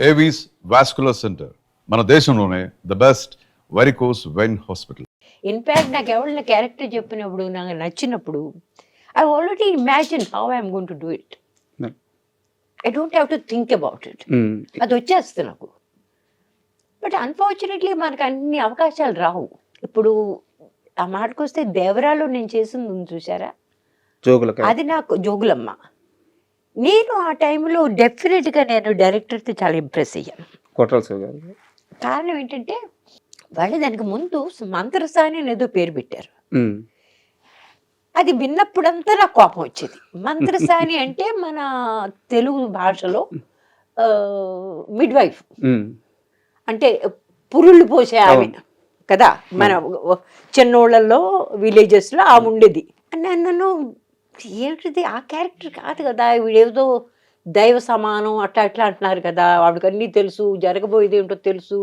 Avis vascular centre మన దేశంలోనే the best varicose vein hospital. In fact నాకు ఎవరైనా క్యారెక్టర్ చెప్పినప్పుడు నాకు నచ్చినప్పుడు I already imagine how I'm going to do it. I don't have to think about it. అది వచ్చేస్తుంది నాకు. బట్ అన్ఫార్చునేట్లీ మనకు అన్ని అవకాశాలు రావు. ఇప్పుడు ఆ మాటకు వస్తే దేవరాలో నేను చేసింది ఉంది చూసారా, అది నాకు జోగులమ్మ. నేను ఆ టైంలో డెఫినెట్గా నేను డైరెక్టర్తో చాలా ఇంప్రెస్ అయ్యాను. కారణం ఏంటంటే వాళ్ళు దానికి ముందు మంత్రసాని అని ఏదో పేరు పెట్టారు. అది విన్నప్పుడంతా నాకు కోపం వచ్చేది. మంత్రసాని అంటే మన తెలుగు భాషలో మిడ్ వైఫ్ అంటే పురుళ్ళు పోసే ఆమె కదా, మన చిన్నోళ్ళల్లో విలేజెస్లో ఆమె ఉండేది. నన్ను ఏంటిది ఆ క్యారెక్టర్ కాదు కదా, వీడేదో దైవ సమానం అట్లా అట్లా అంటున్నారు కదా, వాడికి అన్నీ తెలుసు, జరగబోయేది ఏంటో తెలుసు,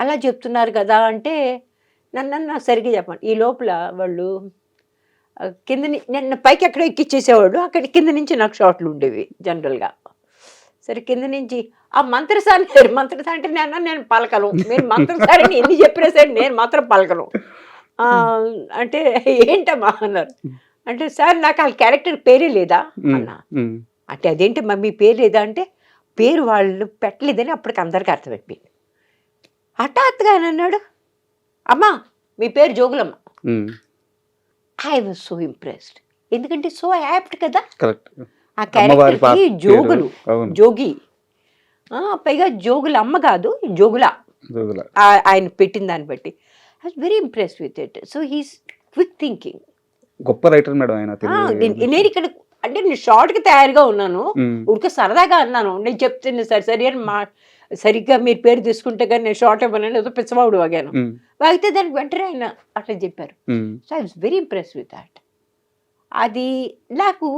అలా చెప్తున్నారు కదా అంటే నన్ను సరిగ్గా చెప్పండి. ఈ లోపల వాళ్ళు కింద నిన్న పైకి ఎక్కడో ఎక్కిచ్చేసేవాడు, అక్కడ కింద నుంచి నాకు షాట్లు ఉండేవి జనరల్గా. సరే కింద నుంచి ఆ మంత్రసాని అంటే నేను పలకను, మీరు మంత్రసారిని ఎన్ని చెప్పినా సరే నేను మాత్రం పలకను అంటే ఏంటమ్మా అన్నారు. అంటే సార్ నాకు ఆ క్యారెక్టర్ పేరే లేదా అన్నా. అంటే అదేంటి మమ్మీ పేరు లేదా అంటే పేరు వాళ్ళు పెట్టలేదని అప్పటికి అందరికీ అర్థమైపోయింది. హఠాత్తుగా ఆయన అన్నాడు, అమ్మా మీ పేరు Jogulamma. I was so impressed, ఎందుకంటే సో యాప్ట్ కదా ఆ క్యారెక్టర్కి. జోగులు జోగి, పైగా జోగుల అమ్మ కాదు జోగుల ఆయన పెట్టిన దాన్ని బట్టి I was very impressed with it. So he's quick thinking, గొప్ప రైటర్ మేడం ఆయన. నేను ఇక్కడ అంటే నేను షార్ట్కి తయారుగా ఉన్నాను, ఉడిక సరదాగా అన్నాను. నేను చెప్తాను సార్ సరే అని సరిగ్గా మీరు పేరు తీసుకుంటే కానీ నేను షార్ట్ ఇవ్వను, ఏదో పిచ్చవాడు వాగాను. వాగితే దానికి వెంటనే ఆయన అట్లా చెప్పారు. So I was very impress with that. అది నాకు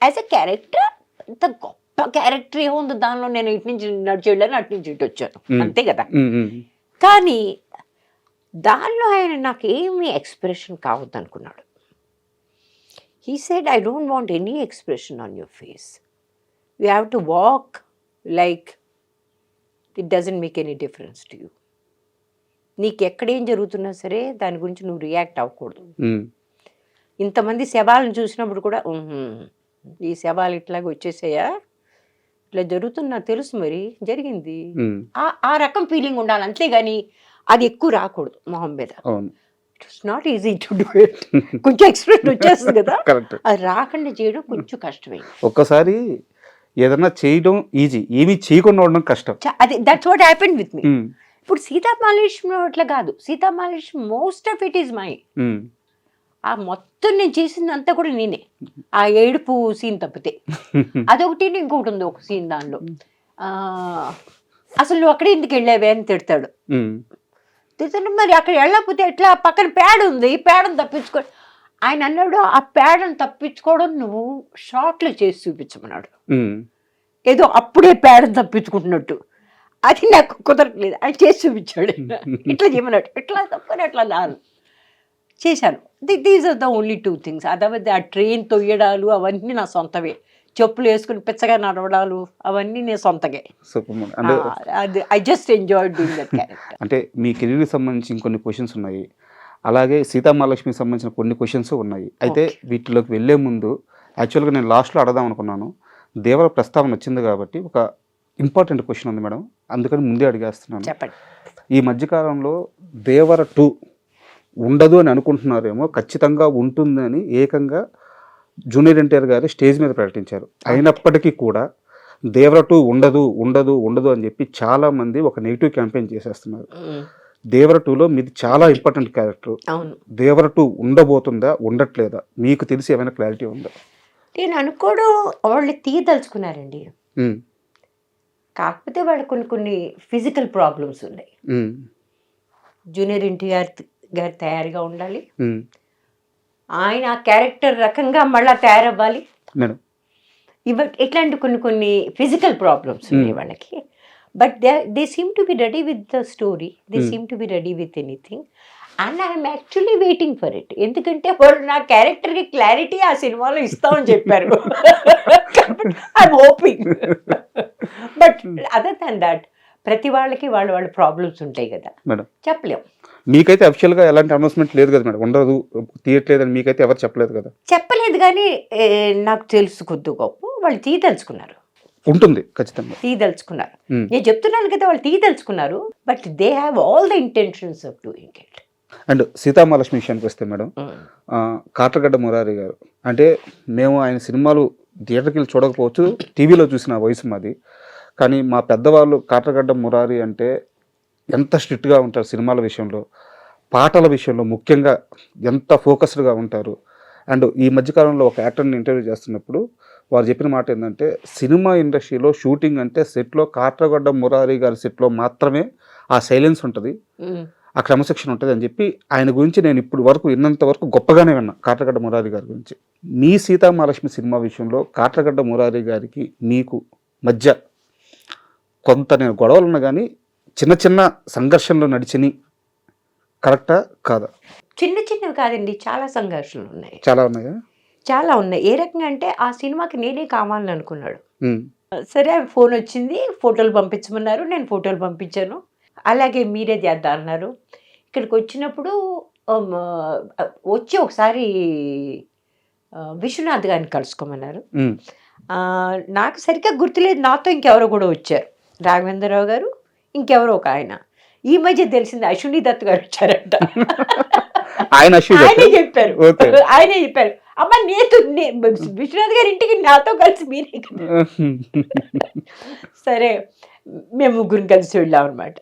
యాజ్ ఎ క్యారెక్టర్ అంత గొప్ప క్యారెక్టర్ ఏముంది దానిలో, నేను ఇటు నుంచి నడిచేళ్ళని అటు నుంచి ఇటు వచ్చాను అంతే కదా. కానీ దానిలో ఆయన నాకు ఏమి ఎక్స్ప్రెషన్ కావద్దు అనుకున్నాడు. He said I don't want any expression on your face, you have to walk like it doesn't make any difference to you. నీకు ఎక్కడేం జరుగుతున్నా సరే దాని గురించి నువ్వు రియాక్ట్ అవ్వకూడదు. ఇంతమంది శవాలను చూసినప్పుడు కూడా ఈ శవాలు ఇట్లాగ వచ్చేసాయా, ఇట్లా జరుగుతున్నా తెలుసు, మరి జరిగింది, ఆ రకం ఫీలింగ్ ఉండాలి అంతేగాని అది ఎక్కువ రాకూడదు మొహం మీద. It's not easy to do it. కొంచెం ఎక్స్ప్రెషన్ వచ్చేస్తుంది కదా, అది రాకుండా చేయడం కొంచెం కష్టమే. ఒక్కసారి ఏదన్నా చేయడం ఈజీ, ఏమి చేయకుండా ఉండడం కష్టం. అది that's what happened with me. ఇప్పుడు సీతామహాలక్ష్మి అట్లా కాదు, Sitamahalakshmi most of it is my. ఆ మొత్తం నేను చేసిందంతా కూడా నేనే, ఆ ఏడుపు సీన్ తప్పితే. అదొకటి ఇంకొకటి ఉంది ఒక సీన్ దానిలో, అసలు నువ్వు అక్కడే ఎందుకు వెళ్ళావే అని తిడతాడు. తిడుతుంటే మరి అక్కడ వెళ్ళకపోతే ఎట్లా, పక్కన పేడ ఉంది, పేడను తప్పించుకో. ఆయన అన్నాడు ఆ పేడను తప్పించుకోవడం నువ్వు షార్ట్లో చేసి చూపించమన్నాడు, ఏదో అప్పుడే పేడను తప్పించుకుంటున్నట్టు. అది నాకు కుదరట్లేదు, ఆయన చేసి చూపించాడు. ఇట్లా చేయమన్నాడు, ఇట్లా తప్పని అట్లా దాని చేశాను. These are the only 2 things. అదవద్దు ఆ ట్రైన్ తొయ్యడాలు అవన్నీ నా సొంతవే, చెప్పులు వేసుకుని పిచ్చగా నడవడాలు అవన్నీ నేను సొంతగే. I just enjoy doing that character. అంటే మీ కెరీర్కి సంబంధించి ఇంకొన్ని క్వశ్చన్స్ ఉన్నాయి, అలాగే సీతామహాలక్ష్మికి సంబంధించిన కొన్ని క్వశ్చన్స్ ఉన్నాయి. అయితే వీటిలోకి వెళ్ళే ముందు యాక్చువల్గా నేను లాస్ట్లో అడదాం అనుకున్నాను, దేవర ప్రస్తావన వచ్చింది కాబట్టి ఒక ఇంపార్టెంట్ క్వశ్చన్ ఉంది మేడం, అందుకని ముందే అడిగేస్తున్నాను. చెప్పండి. ఈ మధ్యకాలంలో దేవర 2 ఉండదు అని అనుకుంటున్నారేమో, ఖచ్చితంగా ఉంటుందని ఏకంగా జూనియర్ ఎన్టీఆర్ గారు స్టేజ్ మీద ప్రకటించారు. అయినప్పటికీ కూడా దేవర 2 ఉండదు ఉండదు ఉండదు అని చెప్పి చాలామంది ఒక నెగిటివ్ క్యాంపెయిన్ చేసేస్తున్నారు. దేవర 2లో మీది చాలా ఇంపార్టెంట్ క్యారెక్టర్, దేవర 2 ఉండబోతుందా ఉండట్లేదా మీకు తెలిసి ఏమైనా క్లారిటీ ఉందా? నేను అనుకోవడం వాళ్ళు తీయదలుచుకున్నారండి, కాకపోతే వాళ్ళు కొన్ని ఫిజికల్ ప్రాబ్లమ్స్ ఉన్నాయి. జూనియర్ ఎన్టీఆర్ గారు తయారుగా ఉండాలి, ఆయన ఆ క్యారెక్టర్ రకంగా మళ్ళీ తయారవ్వాలి. ఇట్లాంటి కొన్ని ఫిజికల్ ప్రాబ్లమ్స్ ఉన్నాయి వాళ్ళకి. But they seem to be ready with the story, they seem to be ready with anything. And I'm actually waiting for it. ఎందుకంటే వాళ్ళు నా క్యారెక్టర్కి క్లారిటీ ఆ సినిమాలో ఇస్తామని చెప్పారు. I'm hoping. But other than that ప్రతి వాళ్ళకి వాళ్ళ ప్రాబ్లమ్స్ ఉంటాయి కదా, మేడం చెప్పలేం. మీకైతే అఫిషియల్గా ఎలాంటి అనౌన్స్మెంట్ లేదు కదా మేడం, ఉండదు తీయట్లేదని మీకైతే ఎవరు చెప్పలేదు కదా? చెప్పలేదు కానీ నాకు తెలుసు కొద్ది గొప్ప వాళ్ళు తీయదలుచుకున్నారు. ఉంటుంది ఖచ్చితంగా. తీయదలుచుకున్నారు. నేను చెప్తున్నాను కదా, వాళ్ళు తీయదలుచుకున్నారు. But they have all the intentions of doing it. And Sitamahalakshmi విషయానికి వస్తే మేడం, కాట్రగడ్డ మురారి గారు అంటే మేము ఆయన సినిమాలు థియేటర్కి వెళ్ళి చూడకపోవచ్చు, టీవీలో చూసిన వయసు మాది. కానీ మా పెద్దవాళ్ళు కాట్రగడ్డ మురారి అంటే ఎంత స్ట్రిక్ట్గా ఉంటారు సినిమాల విషయంలో, పాటల విషయంలో ముఖ్యంగా ఎంత ఫోకస్డ్గా ఉంటారు. అండ్ ఈ మధ్యకాలంలో ఒక యాక్టర్ని ఇంటర్వ్యూ చేస్తున్నప్పుడు వారు చెప్పిన మాట ఏంటంటే, సినిమా ఇండస్ట్రీలో షూటింగ్ అంటే సెట్లో కాట్రగడ్డ మురారి గారి సెట్లో మాత్రమే ఆ సైలెన్స్ ఉంటుంది, ఆ క్రమశిక్షణ ఉంటుంది అని చెప్పి ఆయన గురించి నేను ఇప్పుడు వరకు విన్నంత వరకు గొప్పగానే విన్నా కాట్రగడ్డ మురారి గారి గురించి. మీ సీతామహాలక్ష్మి సినిమా విషయంలో కాట్రగడ్డ మురారి గారికి మీకు మధ్య కొంత నేను గొడవలు ఉన్నా కానీ చిన్న చిన్న సంఘర్షణలు నడిచిని, కరెక్టా కాదా? చిన్న చిన్నవి కాదండి, చాలా సంఘర్షణలు ఉన్నాయి. చాలా ఉన్నాయా? చాలా ఉన్నాయి. ఏ రకంగా అంటే ఆ సినిమాకి నేనే కావాలని అనుకున్నాడు. సరే ఫోన్ వచ్చింది, ఫోటోలు పంపించమన్నారు, నేను ఫోటోలు పంపించాను. అలాగే మీరే చేద్దాం అన్నారు. ఇక్కడికి వచ్చినప్పుడు వచ్చి ఒకసారి విశ్వనాథ్ గారిని కలుసుకోమన్నారు. నాకు సరిగ్గా గుర్తులేదు, నాతో ఇంకెవరో కూడా వచ్చారు, రాఘవేంద్రరావు గారు, ఇంకెవరో ఒక ఆయన. ఈ మధ్య తెలిసింది అశ్విని దత్ గారు వచ్చారంట. ఆయనే చెప్పారు. అమ్మ విశ్వనాథ్ గారి ఇంటికి నాతో కలిసి మీరే. సరే మేము ముగ్గురు కలిసి వెళ్ళాం అనమాట.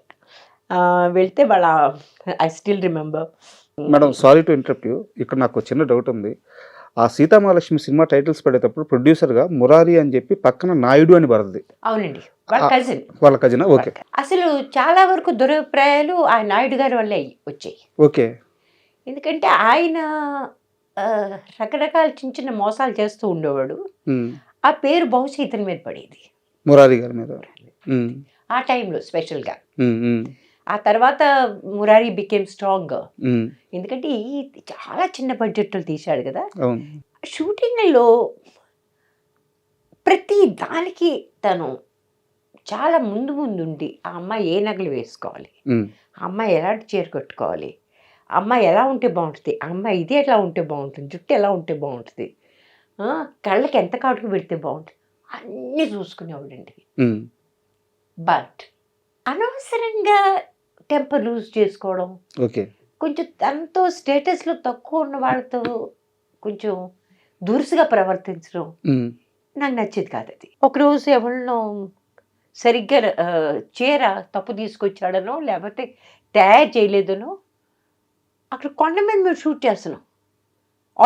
వెళ్తే వాళ్ళ I still remember. Madam sorry to interrupt you, ఇక్కడ నాకు చిన్న డౌట్ ఉంది. ఆ సీతామహాలక్ష్మి సినిమా టైటిల్స్ పడేటప్పుడు ప్రొడ్యూసర్గా మురారి అని చెప్పి పక్కన నాయుడు అని పడుతుంది. అవునండి, వాళ్ళ కజిన్. ఓకే. అసలు చాలా వరకు దురభిప్రాయాలు ఆ నాయుడు గారి వల్లే వచ్చాయి. ఓకే. ఎందుకంటే ఆయన రకరకాల చిన్న చిన్న మోసాలు చేస్తూ ఉండేవాడు. ఆ పేరు బహుశా ఇతని మీద పడేది, మురారి గారి మీద ఆ టైంలో స్పెషల్గా. ఆ తర్వాత మురారి బికేమ్ స్ట్రాంగ్, ఎందుకంటే చాలా చిన్న బడ్జెట్లో తీశాడు కదా. షూటింగ్లో ప్రతి దానికి తను చాలా ముందుండి ఆ అమ్మాయి ఏ నగలు వేసుకోవాలి, ఆ అమ్మాయి ఎలాంటి చీర కట్టుకోవాలి, ఆ అమ్మాయి ఎలా ఉంటే బాగుంటుంది, ఆ అమ్మాయి ఇది ఎట్లా ఉంటే బాగుంటుంది, జుట్టు ఎలా ఉంటే బాగుంటుంది, కళ్ళకి ఎంత కాటుకు పెడితే బాగుంటుంది, అన్నీ చూసుకునేవాడండి. బట్ అనవసరంగా టెంపర్ లూజ్ చేసుకోవడం, కొంచెం తనతో స్టేటస్లో తక్కువ ఉన్న వాళ్ళతో కొంచెం దురుసుగా ప్రవర్తించడం నాకు నచ్చేది కాదు. అది ఒకరోజు ఎవరినో సరిగ్గా చీర తప్పు తీసుకొచ్చాడనో లేకపోతే తయారు చేయలేదనో, అక్కడ కొండ మీద మేము షూట్ చేస్తున్నాం,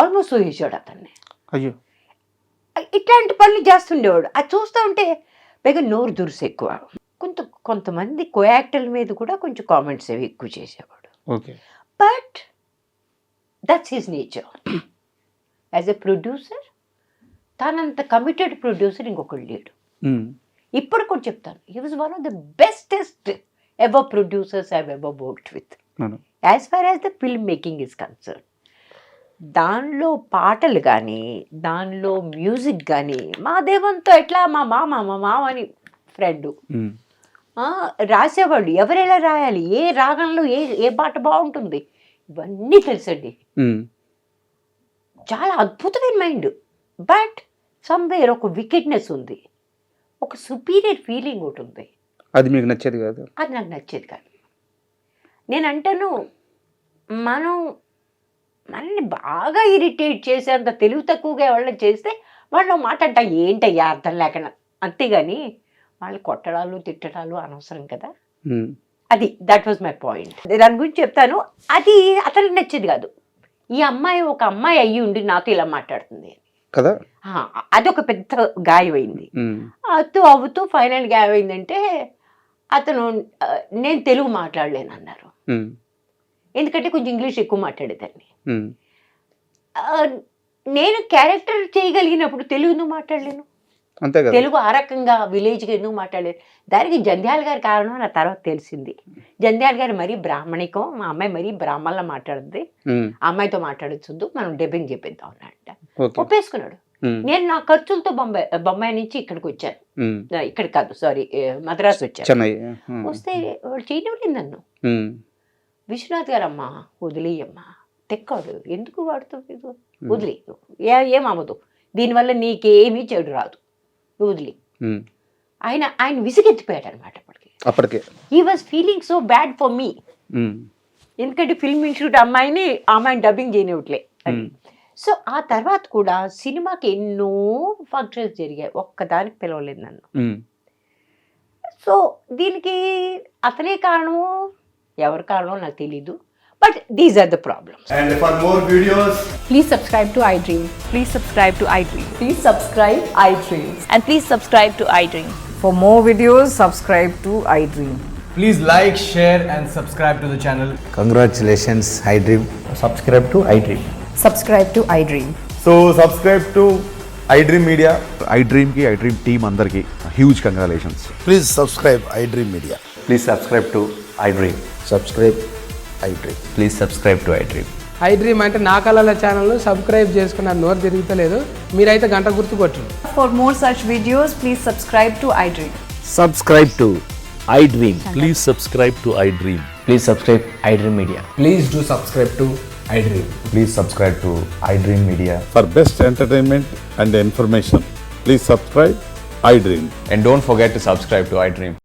ఆల్మోస్ట్ వేసాడు అతన్ని. అయ్యో, ఇట్లాంటి పనులు చేస్తుండేవాడు. అది చూస్తూ ఉంటే పైగా నోరు దురుసు ఎక్కువ. కొంతమంది కో యాక్టర్ల మీద కూడా కొంచెం కామెంట్స్ అవి ఎక్కువ చేసేవాడు. But that's his nature. As a producer తనంత కమిటెడ్ ప్రొడ్యూసర్ ఇంకొకళ్ళు లేడు. ఇప్పుడు కూడా చెప్తాను, he was one of the bestest ever producers I have ever worked with as far as the film making is concern. దానిలో పాటలు కానీ దానిలో మ్యూజిక్ కానీ మా దేవంతో ఎట్లా మా మామ అని ఫ్రెండు రాసేవాళ్ళు, ఎవరెలా రాయాలి, ఏ రాగంలో ఏ పాట బాగుంటుంది, ఇవన్నీ తెలుసండి. చాలా అద్భుతమైన మైండ్. బట్ సమ్వేర్ ఒక వికెట్నెస్ ఉంది, ఒక సుపీరియర్ ఫీలింగ్ ఒకటి ఉంది. అది మీకు నచ్చేది కాదు? అది నాకు నచ్చేది కాదు. నేను అంటాను, మనల్ని బాగా ఇరిటేట్ చేసేంత తెలివి తక్కువగా ఎవరైనా చేస్తే వాళ్ళు మాట అంట ఏంటయ్యా అర్థం లేకుండా, అంతేగాని వాళ్ళు కొట్టడాలు తిట్టడాలు అనవసరం కదా. అది దట్ వాజ్ మై పాయింట్. దాని గురించి చెప్తాను. అది అతనికి నచ్చేది కాదు. ఈ అమ్మాయి ఒక అమ్మాయి అయ్యి ఉండి నాతో ఇలా మాట్లాడుతుంది కదా, అదొక పెద్ద గాయమైంది. అవుతూ ఫైనల్ గాయమైందంటే అతను నేను తెలుగు మాట్లాడలేను అన్నారు. ఎందుకంటే కొంచెం ఇంగ్లీష్ ఎక్కువ మాట్లాడేదాన్ని. నేను క్యారెక్టర్ చేయగలిగినప్పుడు తెలుగును మాట్లాడలేను. అంతే కదా. తెలుగు ఆ రకంగా విలేజ్కి ఎందుకు మాట్లాడలేదు? దానికి జంధ్యాల గారి కారణం నా తర్వాత తెలిసింది. జంధ్యాల గారు మరీ బ్రాహ్మణికం, మా అమ్మాయి మరీ బ్రాహ్మణులా మాట్లాడుద్ది, ఆ అమ్మాయితో మాట్లాడొచ్చు, మనం డబ్బింగ్ చెప్పిద్దాం అన్నట్ట. ఒప్పేసుకున్నాడు. నేను నా ఖర్చులతో బొంబాయి నుంచి ఇక్కడికి వచ్చాను. ఇక్కడ కాదు, సారీ, మద్రాసు వచ్చాను. చెన్నై వస్తే వాడు చేయడం నన్ను. విశ్వనాథ్ గారు, అమ్మా వదిలేయమ్మా, తెక్కాడు, ఎందుకు వాడుతూ వదిలే, ఏమవ్వదు, దీనివల్ల నీకేమీ చెడు రాదు, వదిలే. ఆయన విసిగెత్తిపోయాడు అనమాట. అప్పటికే he was feeling so bad for me. ఎందుకంటే ఫిల్మ్ ఇన్స్టిట్యూట్ అమ్మాయిని డబ్బింగ్ చేయనివ్వట్లే. సో ఆ తర్వాత కూడా సినిమాకి ఎన్నో ఫంక్షన్స్ జరిగాయి, ఒక్కదానికి పిలవలేదు నన్ను. సో దీనికి అతనే కారణమో ఎవరి కారణమో నాకు తెలీదు. But these are the problems. And for more videos, Please subscribe to iDream. Please subscribe to iDream. Please subscribe iDream. And please subscribe to iDream. For more videos, subscribe to iDream. please like, share, and subscribe to the channel. Congratulations, iDream. Subscribe to iDream. Subscribe to iDream. So subscribe to iDream Media. iDream team అందరికి huge congratulations. Please subscribe iDream Media. Please subscribe to iDream. Subscribe iDream. Please subscribe to iDream. iDream అంటే నా కళల ఛానల్ను subscribe చేసుకున్న నోరు తిరుగుతలేదు, మీరైతే గంట గుర్తు కొట్టండి. For more such videos, please subscribe to iDream. Subscribe to iDream. Please subscribe to iDream. Please subscribe iDream Media. Please do subscribe to iDream. Please subscribe to iDream Media. For best entertainment and information, please subscribe iDream. And don't forget to subscribe to iDream.